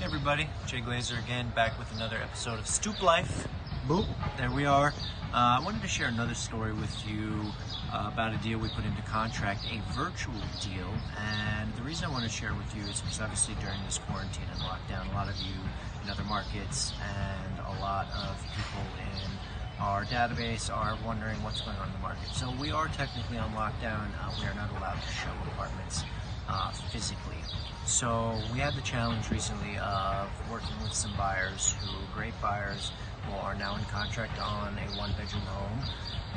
everybody, Jay Glazer again, back with another episode of Stoop Life. Boop, there we are. I wanted to share another story with you about a deal we put into contract, a virtual deal. And the reason I want to share it with you is because obviously during this quarantine and lockdown, a lot of you in other markets and a lot of people in our database are wondering what's going on in the market. So we are technically on lockdown. We are not allowed to show apartments physically. So we had the challenge recently of working with some buyers great buyers who are now in contract on a one-bedroom home,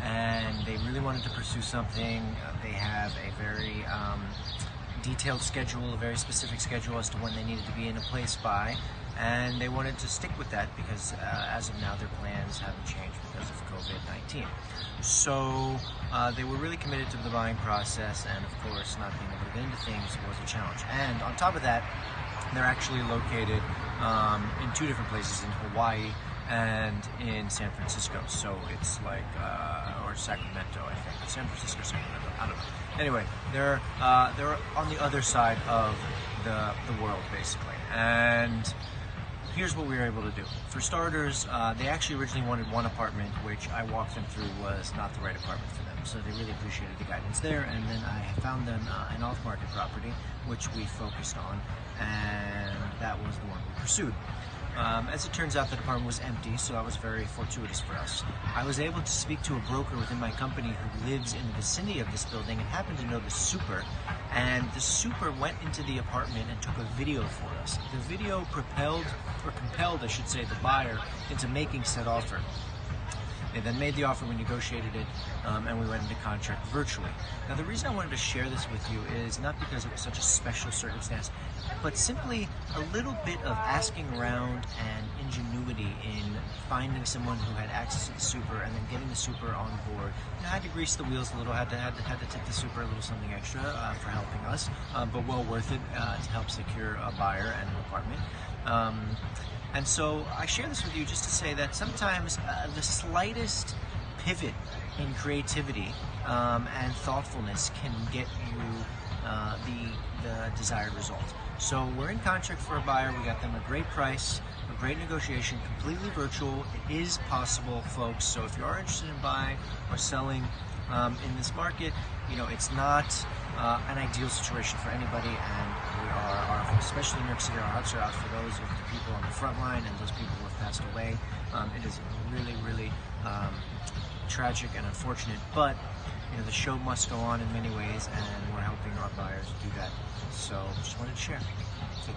and they really wanted to pursue something. They have a very detailed schedule, a very specific schedule as to when they needed to be in a place by, and they wanted to stick with that because as of now their plans haven't changed because of COVID-19. So they were really committed to the buying process, and of course not being able to get into things was a challenge. And on top of that, they're actually located in two different places, in Hawaii and in San Francisco. So it's like, or Sacramento, I think. San Francisco, Sacramento, I don't know. Anyway, they're on the other side of the world, basically. And here's what we were able to do. For starters, they actually originally wanted one apartment, which I walked them through was not the right apartment for them. So they really appreciated the guidance there. And then I found them an off-market property, which we focused on, and that was the one we pursued. As it turns out, the apartment was empty, so that was very fortuitous for us. I was able to speak to a broker within my company who lives in the vicinity of this building and happened to know the super, and the super went into the apartment and took a video for us. The video compelled, I should say, the buyer into making said offer. They then made the offer, we negotiated it, and we went into contract virtually. Now, the reason I wanted to share this with you is not because it was such a special circumstance, but simply a little bit of asking around and ingenuity in finding someone who had access to the super and then getting the super on board. I had to grease the wheels a little, had to tip the super a little something extra for helping us, but well worth it to help secure a buyer and an apartment. And so I share this with you just to say that sometimes the slightest pivot in creativity and thoughtfulness can get you the desired result. So we're in contract for a buyer. We got them a great price, a great negotiation, completely virtual. It is possible, folks. So if you are interested in buying or selling in this market, you know, it's not an ideal situation for anybody, and we are, especially in New York City, our hearts are out for those of the people on the front line and those people who have passed away. It is really, really tragic and unfortunate, but you know, the show must go on in many ways, and we're helping our buyers do that. So just wanted to share. So